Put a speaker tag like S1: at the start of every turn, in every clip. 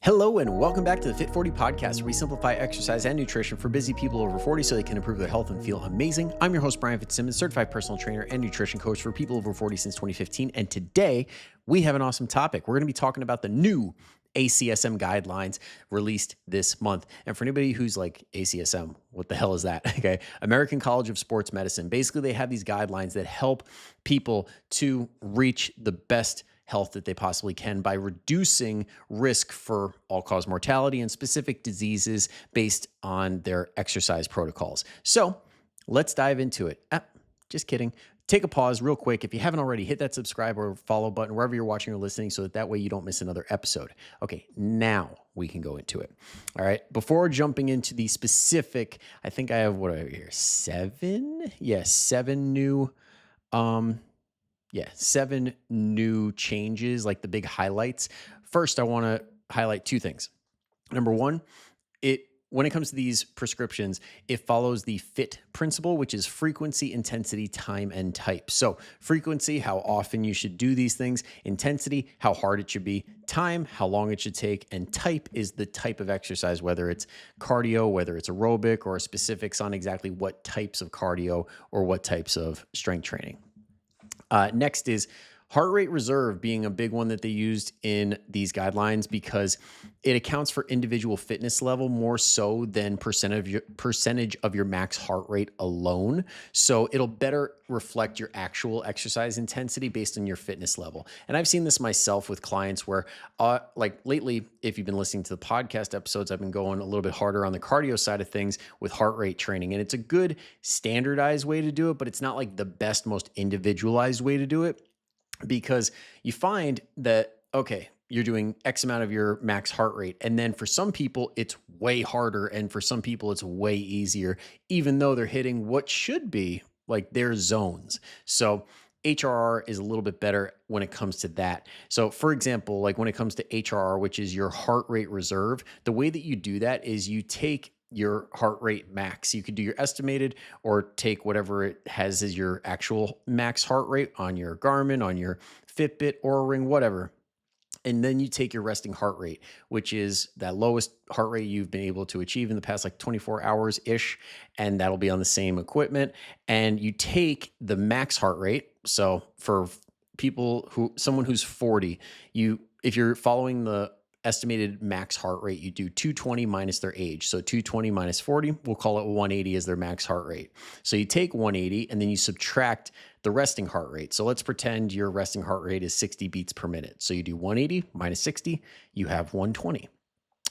S1: Hello and welcome back to the Fit40 Podcast, where we simplify exercise and nutrition for busy people over 40 so they can improve their health and feel amazing. I'm your host, Brian Fitzsimmons, certified personal trainer and nutrition coach for people over 40 since 2015. And today we have an awesome topic. We're going to be talking about the new ACSM guidelines released this month. And for anybody who's like, ACSM, what the hell is that? Okay. American College of Sports Medicine. Basically, they have these guidelines that help people to reach the best health that they possibly can by reducing risk for all-cause mortality and specific diseases based on their exercise protocols. So let's dive into it. Just kidding. Take a pause real quick. If you haven't already, hit that subscribe or follow button wherever you're watching or listening so that way you don't miss another episode. Okay, now we can go into it. All right, before jumping into the specific, I think I have, what over here, seven new changes, like the big highlights. First, I want to highlight two things. Number one, when it comes to these prescriptions, it follows the FIT principle, which is frequency, intensity, time, and type. So frequency, how often you should do these things. Intensity, how hard it should be. Time, how long it should take. And type is the type of exercise, whether it's cardio, whether it's aerobic, or specifics on exactly what types of cardio or what types of strength training. Next is heart rate reserve being a big one that they used in these guidelines because it accounts for individual fitness level more so than percentage of your max heart rate alone. So it'll better reflect your actual exercise intensity based on your fitness level. And I've seen this myself with clients where like lately, if you've been listening to the podcast episodes, I've been going a little bit harder on the cardio side of things with heart rate training. And it's a good standardized way to do it, but it's not like the best, most individualized way to do it. Because you find that, okay, you're doing X amount of your max heart rate. And then for some people, it's way harder. And for some people, it's way easier, even though they're hitting what should be like their zones. So HRR is a little bit better when it comes to that. So for example, like when it comes to HRR, which is your heart rate reserve, the way that you do that is you take your heart rate max. You could do your estimated or take whatever it has as your actual max heart rate on your Garmin, on your Fitbit, Oura Ring, whatever. And then you take your resting heart rate, which is that lowest heart rate you've been able to achieve in the past like 24 hours-ish. And that'll be on the same equipment. And you take the max heart rate. So for someone who's 40, if you're following the estimated max heart rate, you do 220 minus their age. So 220 minus 40, we'll call it 180 as their max heart rate. So you take 180 and then you subtract the resting heart rate. So let's pretend your resting heart rate is 60 beats per minute. So you do 180 minus 60, you have 120.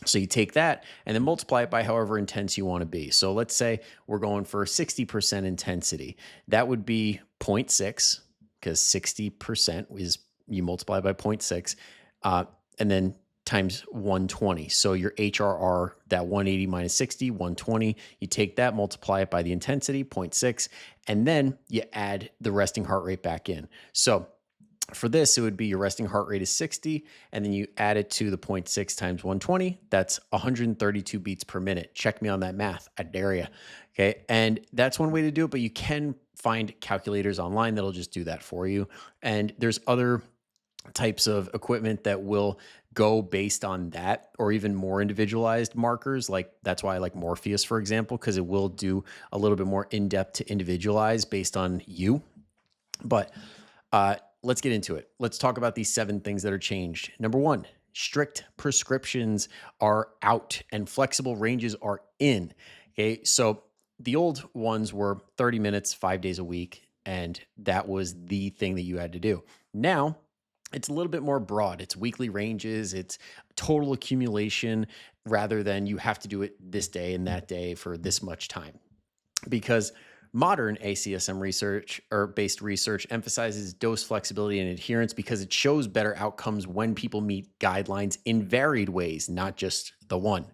S1: So you take that and then multiply it by however intense you want to be. So let's say we're going for 60% intensity. That would be 0.6 because 60% is you multiply by 0.6 and then times 120. So your HRR, that 180 minus 60, 120, you take that, multiply it by the intensity, 0.6, and then you add the resting heart rate back in. So for this, it would be your resting heart rate is 60, and then you add it to the 0.6 times 120. That's 132 beats per minute. Check me on that math. I dare you. Okay. And that's one way to do it, but you can find calculators online that'll just do that for you. And there's other types of equipment that will go based on that or even more individualized markers. Like that's why I like Morpheus, for example, because it will do a little bit more in-depth to individualize based on you. But let's get into it. Let's talk about these 7 things that are changed. Number 1, strict prescriptions are out and flexible ranges are in. Okay. So the old ones were 30 minutes, 5 days a week. And that was the thing that you had to do. Now, it's a little bit more broad. It's weekly ranges. It's total accumulation rather than you have to do it this day and that day for this much time. Because modern ACSM research or based research emphasizes dose flexibility and adherence because it shows better outcomes when people meet guidelines in varied ways, not just the one.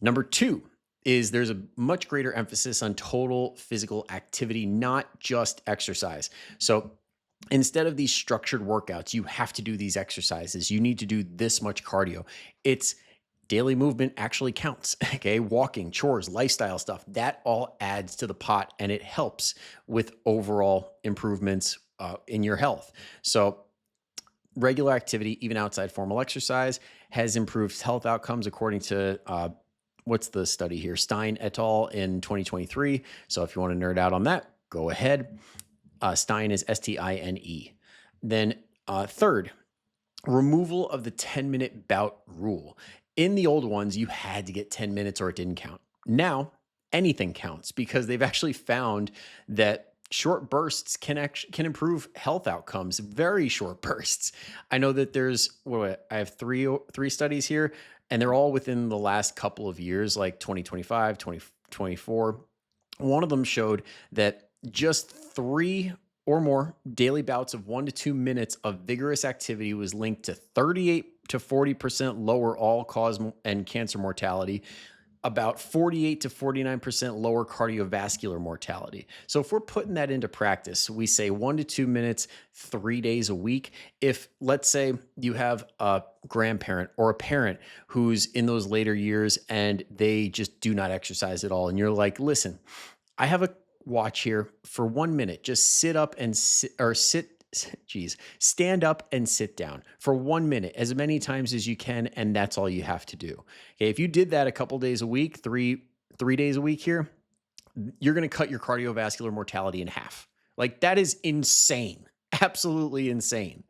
S1: Number 2 is there's a much greater emphasis on total physical activity, not just exercise. So instead of these structured workouts, you have to do these exercises. You need to do this much cardio. It's daily movement actually counts. Okay. Walking, chores, lifestyle stuff, that all adds to the pot and it helps with overall improvements in your health. So regular activity, even outside formal exercise, has improved health outcomes according to what's the study here? Stein et al. In 2023. So if you want to nerd out on that, go ahead. Stein is Stine. Then third, removal of the 10-minute bout rule. In the old ones, you had to get 10 minutes or it didn't count. Now, anything counts because they've actually found that short bursts can improve health outcomes, very short bursts. I know that I have three studies here, and they're all within the last couple of years, like 2025, 2024. One of them showed that just 3 or more daily bouts of 1 to 2 minutes of vigorous activity was linked to 38 to 40% lower all-cause and cancer mortality, about 48 to 49% lower cardiovascular mortality. So if we're putting that into practice, we say 1 to 2 minutes, 3 days a week. If, let's say, you have a grandparent or a parent who's in those later years and they just do not exercise at all, and you're like, listen, I have a watch here for 1 minute. Just stand up and sit down for 1 minute, as many times as you can, and that's all you have to do. Okay, if you did that a couple days a week, three days a week here, you're going to cut your cardiovascular mortality in half. Like, that is insane, absolutely insane.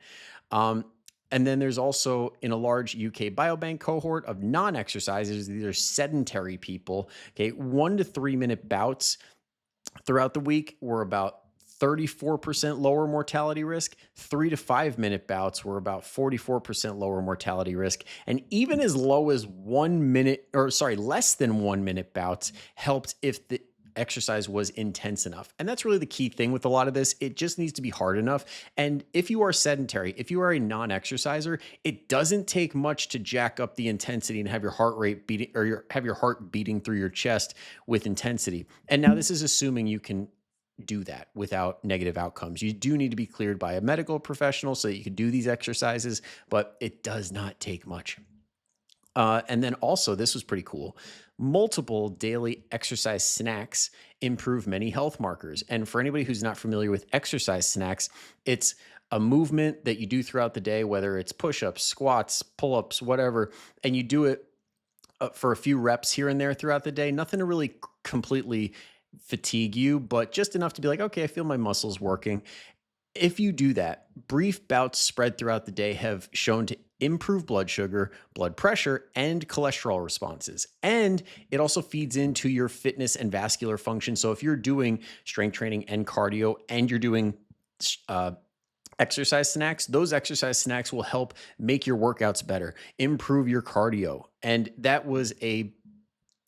S1: And then there's also, in a large UK biobank cohort of non-exercisers, these are sedentary people, okay, 1 to 3 minute bouts throughout the week were about 34% lower mortality risk. 3 to 5 minute bouts were about 44% lower mortality risk. And even as low as less than 1 minute bouts helped if the exercise was intense enough. And that's really the key thing with a lot of this. It just needs to be hard enough. And if you are sedentary, if you are a non-exerciser, it doesn't take much to jack up the intensity and have your heart rate beating, or have your heart beating through your chest with intensity. And now this is assuming you can do that without negative outcomes. You do need to be cleared by a medical professional so that you can do these exercises, but it does not take much. And then also, this was pretty cool. Multiple daily exercise snacks improve many health markers. And for anybody who's not familiar with exercise snacks, it's a movement that you do throughout the day, whether it's push-ups, squats, pull-ups, whatever, and you do it for a few reps here and there throughout the day. Nothing to really completely fatigue you, but just enough to be like, okay, I feel my muscles working. If you do that, brief bouts spread throughout the day have shown to improve blood sugar, blood pressure, and cholesterol responses. And it also feeds into your fitness and vascular function. So if you're doing strength training and cardio and you're doing exercise snacks, those exercise snacks will help make your workouts better, improve your cardio. And that was a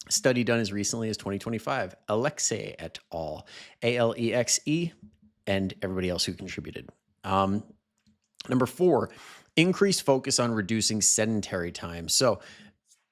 S1: study done as recently as 2025. Alexei et al., Alexe, and everybody else who contributed. Number 4, increased focus on reducing sedentary time. So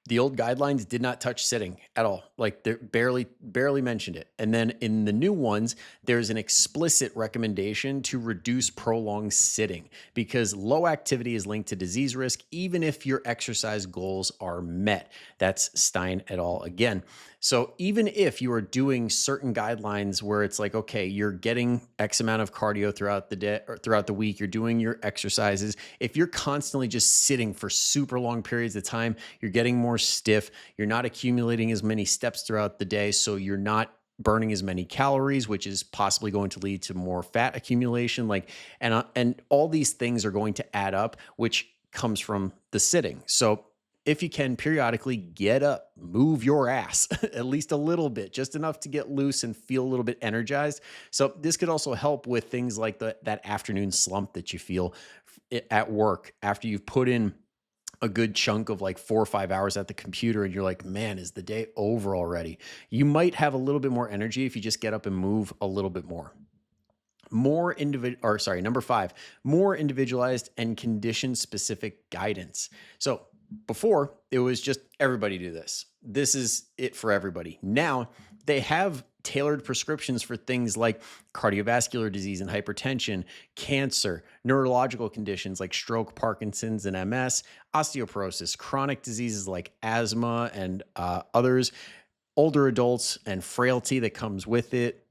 S1: the old guidelines did not touch sitting at all. Like, they barely mentioned it. And then in the new ones, there's an explicit recommendation to reduce prolonged sitting because low activity is linked to disease risk, even if your exercise goals are met. That's Stein et al. Again. So even if you are doing certain guidelines where it's like, okay, you're getting X amount of cardio throughout the day or throughout the week, you're doing your exercises. If you're constantly just sitting for super long periods of time, you're getting more stiff. You're not accumulating as many steps throughout the day. So you're not burning as many calories, which is possibly going to lead to more fat accumulation. And all these things are going to add up, which comes from the sitting. So if you can, periodically get up, move your ass at least a little bit, just enough to get loose and feel a little bit energized. So this could also help with things like that afternoon slump that you feel at work after you've put in a good chunk of like 4 or 5 hours at the computer and you're like, man, is the day over already? You might have a little bit more energy if you just get up and move a little bit more. Number 5, more individualized and condition-specific guidance. So before, it was just everybody do this. This is it for everybody. Now, they have tailored prescriptions for things like cardiovascular disease and hypertension, cancer, neurological conditions like stroke, Parkinson's, and MS, osteoporosis, chronic diseases like asthma and others, older adults and frailty that comes with it,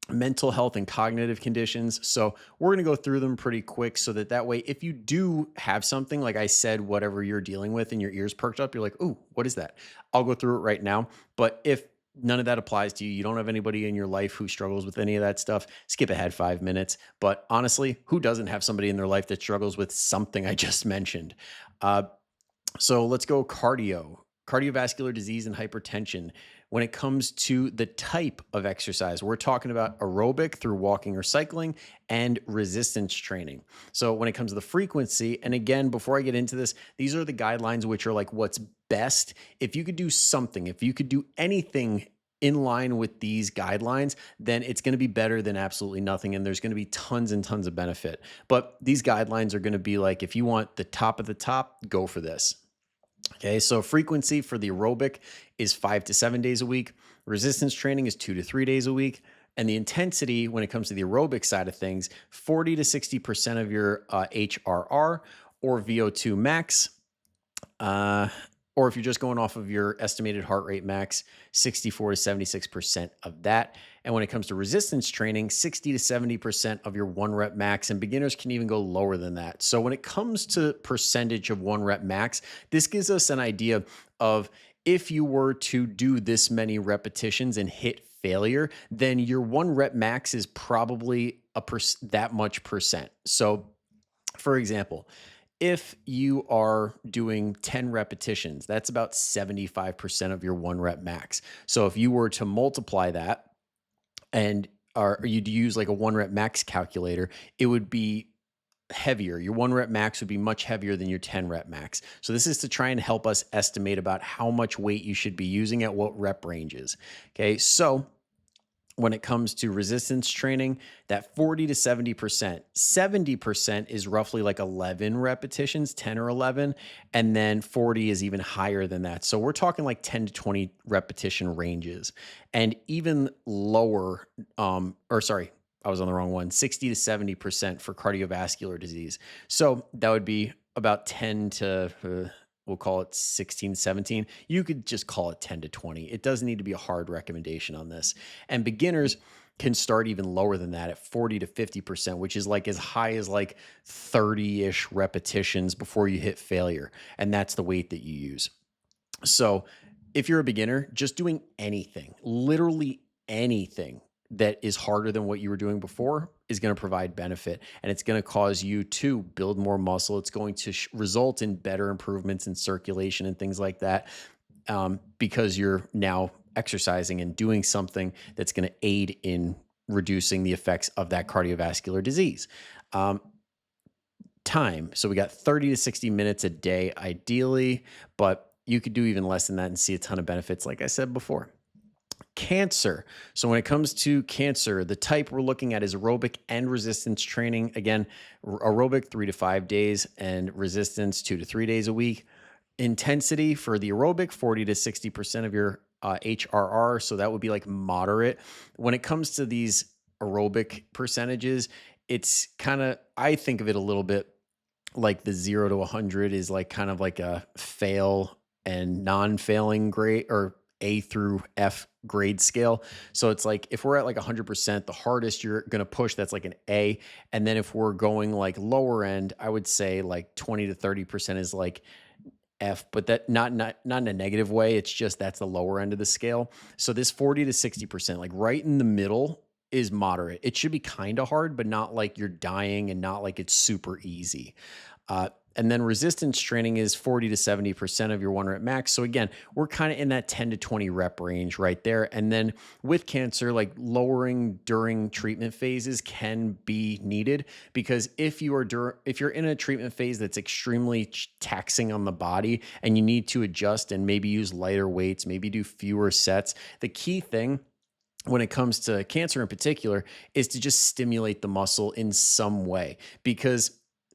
S1: mental health and cognitive conditions. So we're going to go through them pretty quick so that way, if you do have something, like I said, whatever you're dealing with and your ears perked up, you're like, "Ooh, what is that?" I'll go through it right now. But if none of that applies to you, you don't have anybody in your life who struggles with any of that stuff, skip ahead 5 minutes. But honestly, who doesn't have somebody in their life that struggles with something I just mentioned? Uh, so let's go cardiovascular disease and hypertension. When it comes to the type of exercise, we're talking about aerobic through walking or cycling and resistance training. So when it comes to the frequency, and again, before I get into this, these are the guidelines which are like what's best. If you could do something, if you could do anything in line with these guidelines, then it's going to be better than absolutely nothing. And there's going to be tons and tons of benefit. But these guidelines are going to be like, if you want the top of the top, go for this. Okay, so frequency for the aerobic is 5 to 7 days a week. Resistance training is 2 to 3 days a week. And the intensity, when it comes to the aerobic side of things, 40 to 60% of your HRR or VO2 max. Or if you're just going off of your estimated heart rate max, 64 to 76% of that. And when it comes to resistance training, 60 to 70% of your 1 rep max, and beginners can even go lower than that. So when it comes to percentage of 1 rep max, this gives us an idea of if you were to do this many repetitions and hit failure, then your 1 rep max is probably that much percent. So for example, if you are doing 10 repetitions, that's about 75% of your 1 rep max. So if you were to multiply that and or you'd use like a 1 rep max calculator, it would be heavier. Your 1 rep max would be much heavier than your 10 rep max. So this is to try and help us estimate about how much weight you should be using at what rep ranges. Okay. So when it comes to resistance training, that 40 to 70%, 70% is roughly like 11 repetitions, 10 or 11. And then 40 is even higher than that. So we're talking like 10 to 20 repetition ranges. And even lower, I was on the wrong one, 60 to 70% for cardiovascular disease. So that would be about 10 to, we'll call it 16, 17. You could just call it 10 to 20. It doesn't need to be a hard recommendation on this. And beginners can start even lower than that at 40 to 50%, which is like as high as like 30-ish repetitions before you hit failure. And that's the weight that you use. So if you're a beginner, just doing anything, literally anything that is harder than what you were doing before is going to provide benefit, and it's going to cause you to build more muscle. It's going to result in better improvements in circulation and things like that, because you're now exercising and doing something that's going to aid in reducing the effects of that cardiovascular disease. Time. So we got 30 to 60 minutes a day, ideally, but you could do even less than that and see a ton of benefits, like I said before. Cancer. So when it comes to cancer, the type we're looking at is aerobic and resistance training. Again, aerobic 3 to 5 days and resistance 2 to 3 days a week. Intensity for the aerobic, 40 to 60% of your HRR. So that would be like moderate. When it comes to these aerobic percentages, it's kind of, I think of it a little bit like the 0 to 100 is like kind of like a fail and non-failing grade, or A through F grade scale. So it's like if we're at like 100%, the hardest you're going to push, that's like an A. And then if we're going like lower end, I would say like 20 to 30% is like F, but that not in a negative way. It's just that's the lower end of the scale. So this 40 to 60%, like right in the middle, is moderate. It should be kind of hard, but not like you're dying and not like it's super easy. And then resistance training is 40 to 70% of your 1 rep max. So again, we're kind of in that 10 to 20 rep range right there. And then with cancer, like lowering during treatment phases can be needed, because if you're in a treatment phase that's extremely taxing on the body and you need to adjust and maybe use lighter weights, maybe do fewer sets, the key thing when it comes to cancer in particular is to just stimulate the muscle in some way, because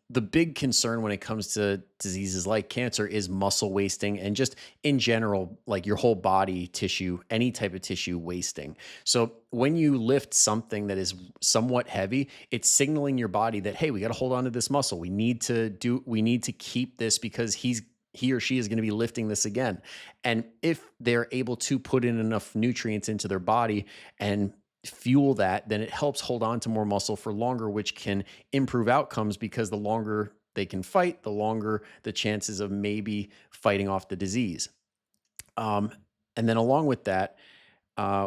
S1: the big concern when it comes to diseases like cancer is muscle wasting, and just in general, like your whole body tissue, any type of tissue wasting. So when you lift something that is somewhat heavy, it's signaling your body that, hey, we got to hold on to this muscle. We need to keep this because he or she is going to be lifting this again. And if they're able to put in enough nutrients into their body and fuel that, then it helps hold on to more muscle for longer, which can improve outcomes because the longer they can fight, the longer the chances of maybe fighting off the disease. Um, and then along with that,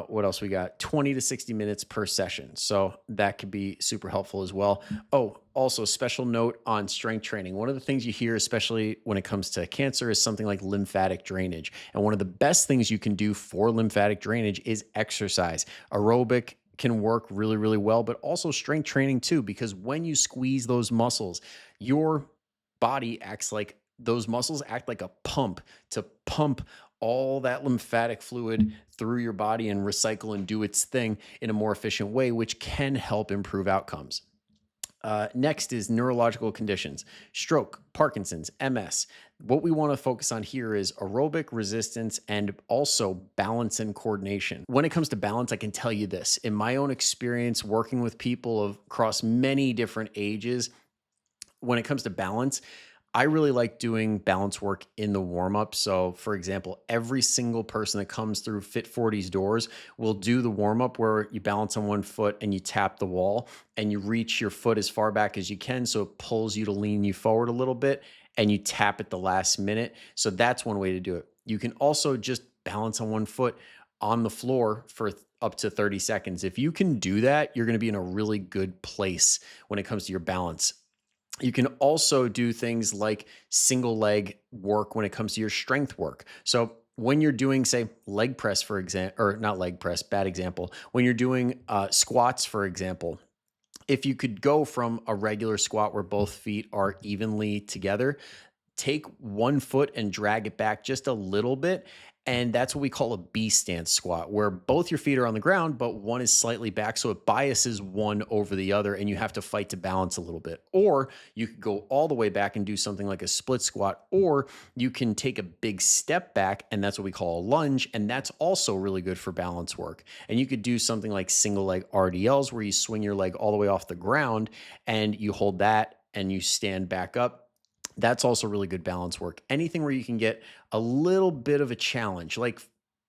S1: what else we got? 20 to 60 minutes per session. So that could be super helpful as well. Oh, also special note on strength training. One of the things you hear, especially when it comes to cancer, is something like lymphatic drainage. And one of the best things you can do for lymphatic drainage is exercise. Aerobic can work really, really well, but also strength training too, because when you squeeze those muscles, your body acts like those muscles act like a pump to pump all that lymphatic fluid through your body and recycle and do its thing in a more efficient way, which can help improve outcomes. Next is neurological conditions, stroke, Parkinson's, MS. What we want to focus on here is aerobic resistance and also balance and coordination. When it comes to balance, I can tell you this. In my own experience working with people across many different ages, when it comes to balance, I really like doing balance work in the warm up. So, for example, every single person that comes through Fit40's doors will do the warm up where you balance on one foot and you tap the wall and you reach your foot as far back as you can. So it pulls you to lean you forward a little bit and you tap at the last minute. So that's one way to do it. You can also just balance on one foot on the floor for up to 30 seconds. If you can do that, you're going to be in a really good place when it comes to your balance. You can also do things like single leg work when it comes to your strength work. So when you're doing, say, leg press, for example, or not leg press, bad example, when you're doing squats, for example, if you could go from a regular squat where both feet are evenly together, take one foot and drag it back just a little bit. And that's what we call a B stance squat, where both your feet are on the ground, but one is slightly back. So it biases one over the other and you have to fight to balance a little bit. Or you could go all the way back and do something like a split squat, or you can take a big step back and that's what we call a lunge. And that's also really good for balance work. And you could do something like single leg RDLs where you swing your leg all the way off the ground and you hold that and you stand back up. That's also really good balance work. Anything where you can get a little bit of a challenge, like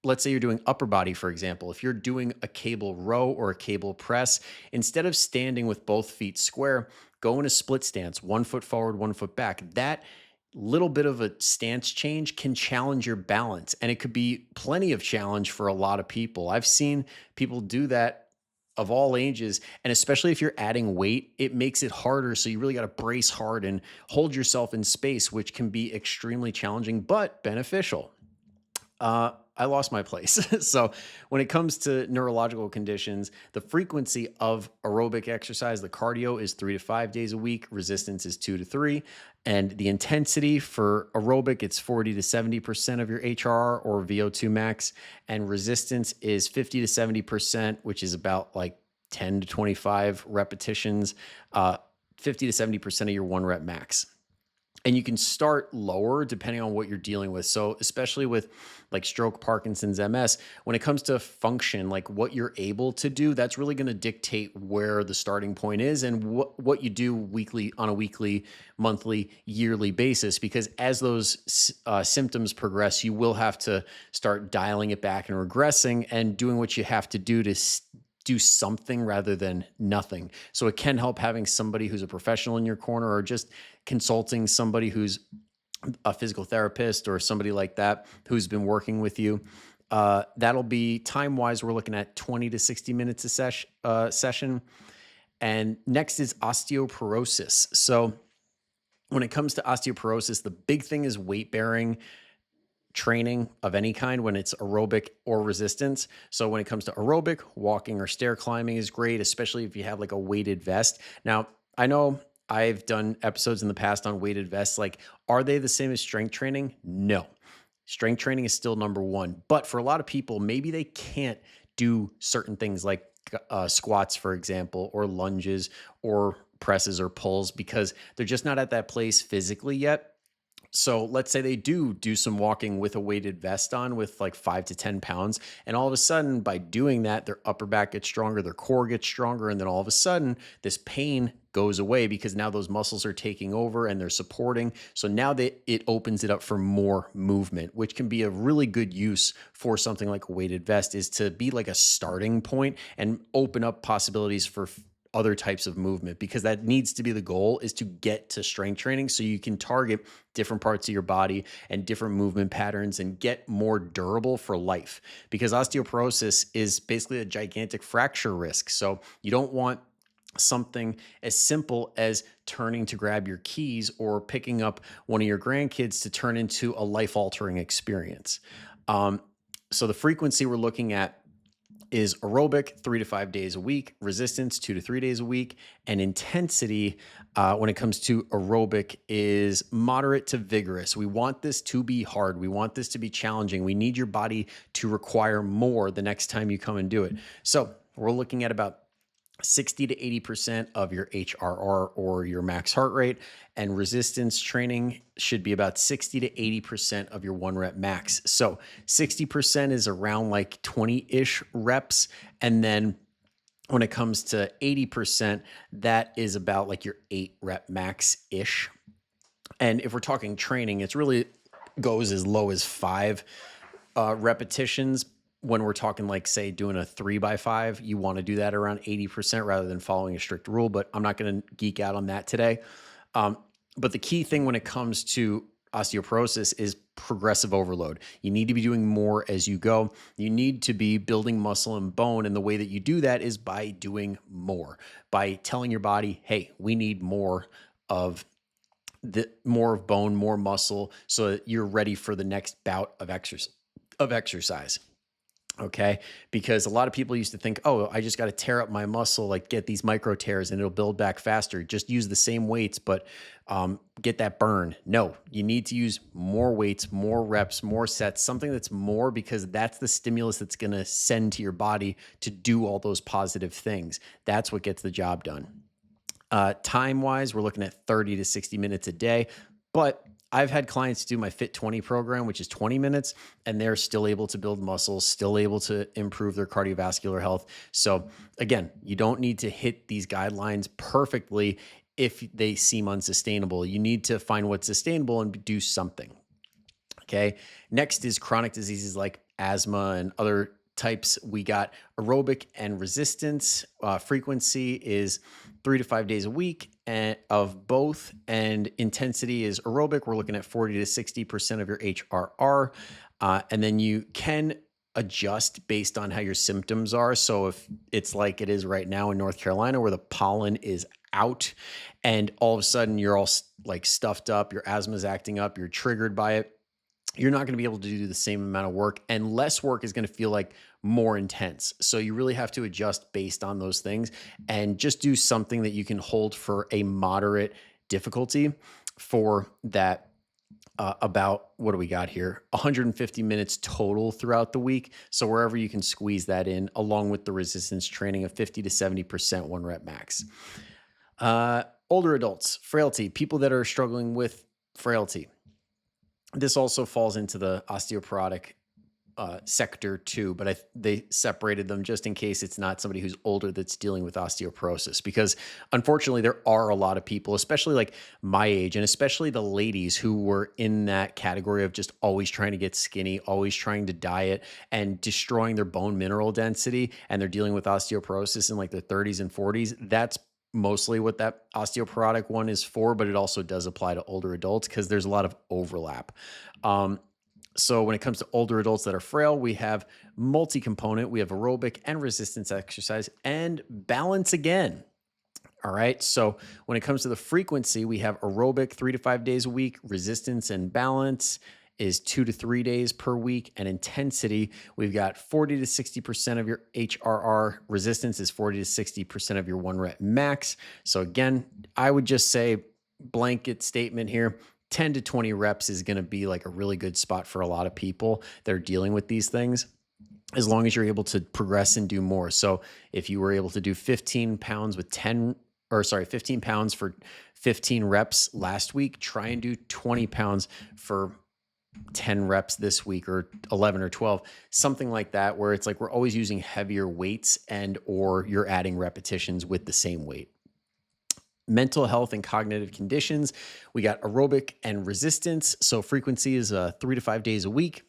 S1: let's say you're doing upper body, for example. If you're doing a cable row or a cable press, instead of standing with both feet square, go in a split stance, 1 foot forward, 1 foot back. That little bit of a stance change can challenge your balance, and it could be plenty of challenge for a lot of people. I've seen people do that of all ages. And especially if you're adding weight, it makes it harder. So you really got to brace hard and hold yourself in space, which can be extremely challenging, but beneficial. I lost my place. So when it comes to neurological conditions, the frequency of aerobic exercise, the cardio is 3 to 5 days a week. Resistance is 2 to 3. And the intensity for aerobic, it's 40 to 70% of your HRR or VO2 max. And resistance is 50 to 70%, which is about like 10 to 25 repetitions, 50 to 70% of your 1 rep max. And you can start lower depending on what you're dealing with. So especially with like stroke, Parkinson's, MS, when it comes to function, like what you're able to do, that's really going to dictate where the starting point is and what you do on a weekly, monthly, yearly basis. Because as those symptoms progress, you will have to start dialing it back and regressing and doing what you have to do to do something rather than nothing. So it can help having somebody who's a professional in your corner, or just consulting somebody who's a physical therapist or somebody like that who's been working with you. That'll be time-wise, we're looking at 20 to 60 minutes a session. And next is osteoporosis. So when it comes to osteoporosis, the big thing is weight bearing training of any kind when it's aerobic or resistance. So when it comes to aerobic, walking or stair climbing is great, especially if you have like a weighted vest. Now, I know I've done episodes in the past on weighted vests. Like, are they the same as strength training? No. Strength training is still number one. But for a lot of people, maybe they can't do certain things like squats, for example, or lunges or presses or pulls because they're just not at that place physically yet. So let's say they do some walking with a weighted vest on with like 5 to 10 pounds. And all of a sudden, by doing that, their upper back gets stronger, their core gets stronger. And then all of a sudden, this pain goes away because now those muscles are taking over and they're supporting. So now it opens it up for more movement, which can be a really good use for something like a weighted vest, is to be like a starting point and open up possibilities for other types of movement, because that needs to be the goal, is to get to strength training so you can target different parts of your body and different movement patterns and get more durable for life, because osteoporosis is basically a gigantic fracture risk. So you don't want something as simple as turning to grab your keys or picking up one of your grandkids to turn into a life-altering experience. So the frequency we're looking at is aerobic 3 to 5 days a week, resistance 2 to 3 days a week, and intensity when it comes to aerobic is moderate to vigorous. We want this to be hard. We want this to be challenging. We need your body to require more the next time you come and do it. So we're looking at about 60 to 80% of your HRR, or your max heart rate, and resistance training should be about 60 to 80% of your 1 rep max. So 60% is around like 20-ish reps. And then when it comes to 80%, that is about like your 8 rep max-ish. And if we're talking training, it's really goes as low as 5 repetitions. When we're talking like, say, doing a 3x5, you want to do that around 80% rather than following a strict rule, but I'm not going to geek out on that today. But the key thing when it comes to osteoporosis is progressive overload. You need to be doing more as you go. You need to be building muscle and bone. And the way that you do that is by doing more, by telling your body, hey, we need more of bone, more muscle, so that you're ready for the next bout of exercise. Okay. Because a lot of people used to think, oh, I just got to tear up my muscle, like get these micro tears and it'll build back faster. Just use the same weights, but get that burn. No, you need to use more weights, more reps, more sets, something that's more, because that's the stimulus that's going to send to your body to do all those positive things. That's what gets the job done. Time-wise, we're looking at 30 to 60 minutes a day, but I've had clients do my Fit40 program, which is 20 minutes, and they're still able to build muscles, still able to improve their cardiovascular health. So again, you don't need to hit these guidelines perfectly if they seem unsustainable. You need to find what's sustainable and do something. Okay. Next is chronic diseases like asthma and other types. We got aerobic and resistance. Frequency is 3 to 5 days a week and of both, and intensity is aerobic. We're looking at 40 to 60% of your HRR. And then you can adjust based on how your symptoms are. So if it's like it is right now in North Carolina, where the pollen is out and all of a sudden you're all like stuffed up, your asthma is acting up, you're triggered by it, you're not going to be able to do the same amount of work, and less work is going to feel like more intense. So you really have to adjust based on those things and just do something that you can hold for a moderate difficulty for that. About, what do we got here? 150 minutes total throughout the week. So wherever you can squeeze that in, along with the resistance training of 50 to 70% 1 rep max. Older adults, frailty, people that are struggling with frailty. This also falls into the osteoporotic sector too, but they separated them just in case it's not somebody who's older that's dealing with osteoporosis, because unfortunately there are a lot of people, especially like my age, and especially the ladies who were in that category of just always trying to get skinny, always trying to diet and destroying their bone mineral density, and they're dealing with osteoporosis in like their 30s and 40s. That's mostly what that osteoporotic one is for, but it also does apply to older adults because there's a lot of overlap. So when it comes to older adults that are frail, we have multi-component, we have aerobic and resistance exercise and balance again. All right. So when it comes to the frequency, we have aerobic 3 to 5 days a week, resistance and balance is 2 to 3 days per week, and intensity, we've got 40 to 60% of your HRR, resistance is 40 to 60% of your 1 rep max. So again, I would just say blanket statement here, 10 to 20 reps is going to be like a really good spot for a lot of people that are dealing with these things, as long as you're able to progress and do more. So if you were able to do 15 pounds with 10 15 pounds for 15 reps last week. Try and do 20 pounds for 10 reps this week, or 11 or 12, something like that, where it's like we're always using heavier weights and or you're adding repetitions with the same weight. Mental health and cognitive conditions. We got aerobic and resistance. So frequency is 3 to 5 days a week.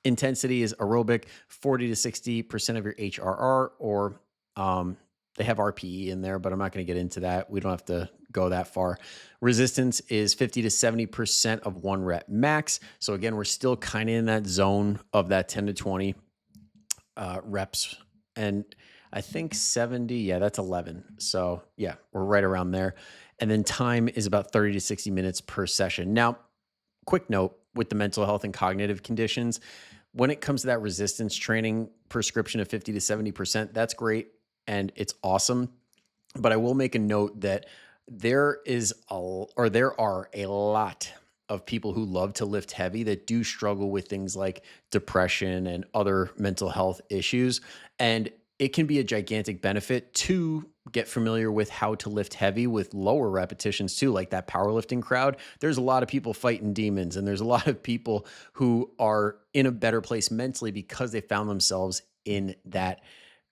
S1: Intensity is aerobic, 40 to 60% of your HRR, or they have RPE in there, but I'm not going to get into that. We don't have to go that far. Resistance is 50 to 70% of 1 rep max. So again, we're still kind of in that zone of that 10 to 20 reps. And I think 70, yeah, that's 11. So yeah, we're right around there. And then time is about 30 to 60 minutes per session. Now, quick note with the mental health and cognitive conditions, when it comes to that resistance training prescription of 50 to 70%, that's great and it's awesome. But I will make a note that there are a lot of people who love to lift heavy that do struggle with things like depression and other mental health issues. And it can be a gigantic benefit to get familiar with how to lift heavy with lower repetitions too, like that powerlifting crowd. There's a lot of people fighting demons, and there's a lot of people who are in a better place mentally because they found themselves in that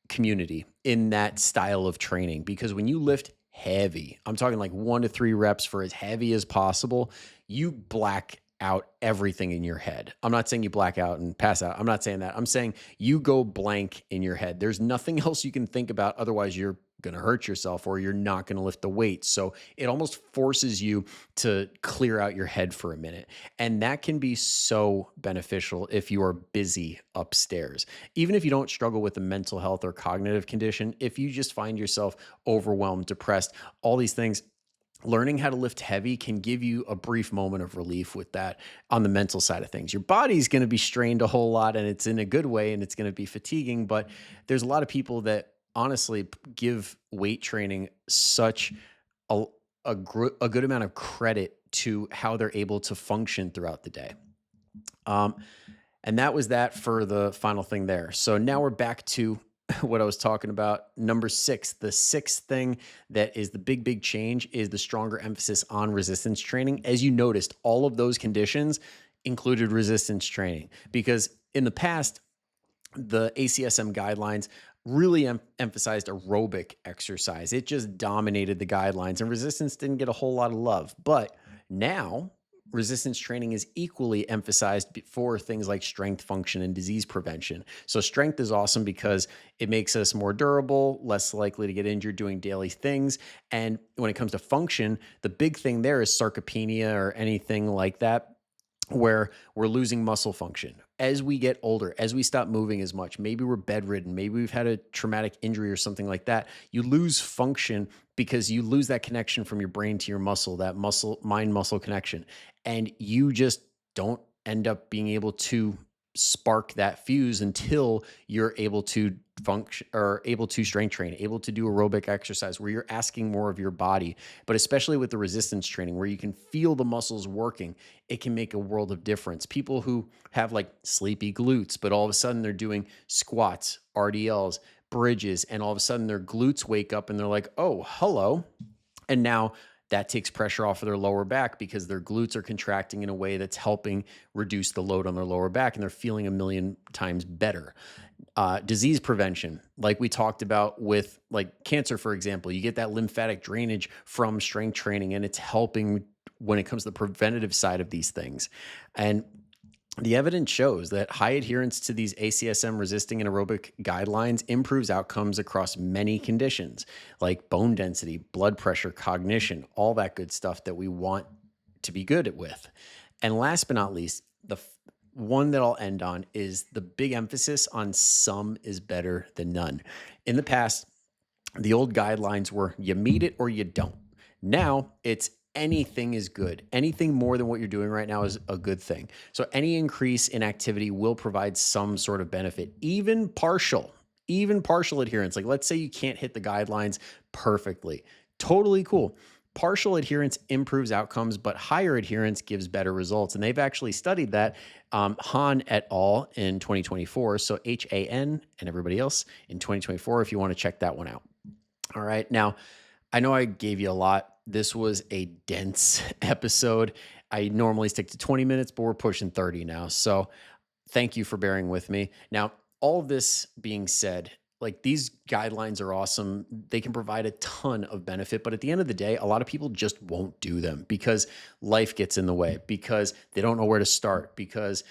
S1: community, in that style of training. Because when you lift heavy, I'm talking like 1 to 3 reps for as heavy as possible, you black out everything in your head. I'm not saying you black out and pass out. I'm not saying that. I'm saying you go blank in your head. There's nothing else you can think about. Otherwise, you're going to hurt yourself or you're not going to lift the weight. So it almost forces you to clear out your head for a minute. And that can be so beneficial if you are busy upstairs. Even if you don't struggle with a mental health or cognitive condition, if you just find yourself overwhelmed, depressed, all these things, learning how to lift heavy can give you a brief moment of relief with that on the mental side of things. Your body's going to be strained a whole lot, and it's in a good way, and it's going to be fatiguing, but there's a lot of people that honestly give weight training such a good amount of credit to how they're able to function throughout the day. And that was that for the final thing there. So now we're back to what I was talking about. Number 6, the 6th thing that is the big change is the stronger emphasis on resistance training. As you noticed, all of those conditions included resistance training, because in the past, the ACSM guidelines really emphasized aerobic exercise. It just dominated the guidelines, and resistance didn't get a whole lot of love. But now resistance training is equally emphasized for things like strength, function, and disease prevention. So strength is awesome because it makes us more durable, less likely to get injured doing daily things. And when it comes to function, the big thing there is sarcopenia or anything like that, where we're losing muscle function. As we get older, as we stop moving as much, maybe we're bedridden, maybe we've had a traumatic injury or something like that, you lose function because you lose that connection from your brain to your muscle, that mind-muscle connection. And you just don't end up being able to spark that fuse until you're able to function or able to strength train, able to do aerobic exercise where you're asking more of your body. But especially with the resistance training where you can feel the muscles working, it can make a world of difference. People who have like sleepy glutes, but all of a sudden they're doing squats, RDLs, bridges, and all of a sudden their glutes wake up and they're like, oh, hello. And now that takes pressure off of their lower back because their glutes are contracting in a way that's helping reduce the load on their lower back, and they're feeling a million times better. Disease prevention, like we talked about with like cancer, for example, you get that lymphatic drainage from strength training, and it's helping when it comes to the preventative side of these things. And the evidence shows that high adherence to these ACSM resisting and aerobic guidelines improves outcomes across many conditions like bone density, blood pressure, cognition, all that good stuff that we want to be good at with. And last but not least, the one that I'll end on is the big emphasis on some is better than none. In the past, the old guidelines were you meet it or you don't. Now it's anything is good. Anything more than what you're doing right now is a good thing. So any increase in activity will provide some sort of benefit, even partial adherence. Like let's say you can't hit the guidelines perfectly. Totally cool. Partial adherence improves outcomes, but higher adherence gives better results. And they've actually studied that. Han et al. In 2024. So HAN and everybody else in 2024, if you want to check that one out. All right. Now, I know I gave you a lot. This was a dense episode. I normally stick to 20 minutes, but we're pushing 30 now. So thank you for bearing with me. Now, all of this being said, like these guidelines are awesome. They can provide a ton of benefit, but at the end of the day, a lot of people just won't do them because life gets in the way, because they don't know where to start, because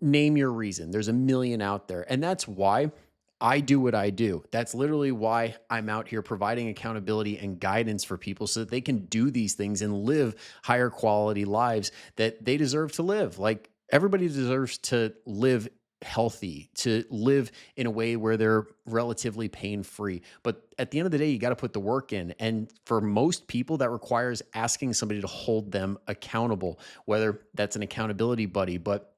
S1: name your reason. There's a million out there. And that's why I do what I do. That's literally why I'm out here providing accountability and guidance for people so that they can do these things and live higher quality lives that they deserve to live. Like everybody deserves to live healthy, to live in a way where they're relatively pain-free. But at the end of the day, you got to put the work in. And for most people, that requires asking somebody to hold them accountable, whether that's an accountability buddy. But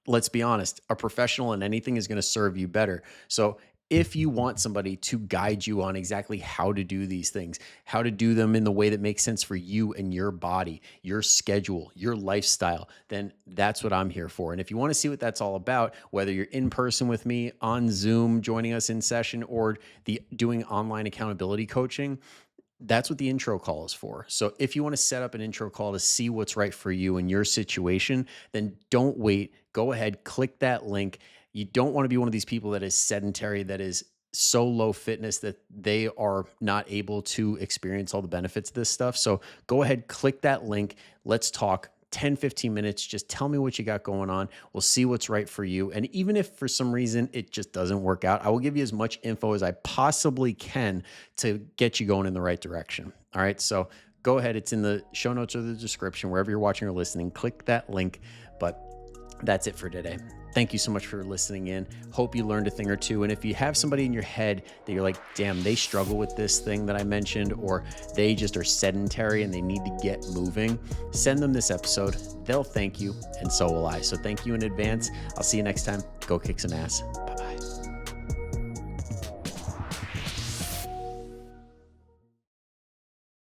S1: let's be honest, a professional in anything is going to serve you better. So if you want somebody to guide you on exactly how to do these things, how to do them in the way that makes sense for you and your body, your schedule, your lifestyle, then that's what I'm here for. And if you want to see what that's all about, whether you're in person with me on Zoom, joining us in session, or doing online accountability coaching, that's what the intro call is for. So if you want to set up an intro call to see what's right for you in your situation, then don't wait. Go ahead, click that link. You don't want to be one of these people that is sedentary, that is so low fitness that they are not able to experience all the benefits of this stuff. So go ahead, click that link. Let's talk 10, 15 minutes. Just tell me what you got going on. We'll see what's right for you. And even if for some reason it just doesn't work out, I will give you as much info as I possibly can to get you going in the right direction. All right. So go ahead. It's in the show notes or the description, wherever you're watching or listening. Click that link. But that's it for today. Thank you so much for listening in. Hope you learned a thing or two. And if you have somebody in your head that you're like, damn, they struggle with this thing that I mentioned, or they just are sedentary and they need to get moving, send them this episode. They'll thank you, and so will I. So thank you in advance. I'll see you next time. Go kick some ass. Bye-bye.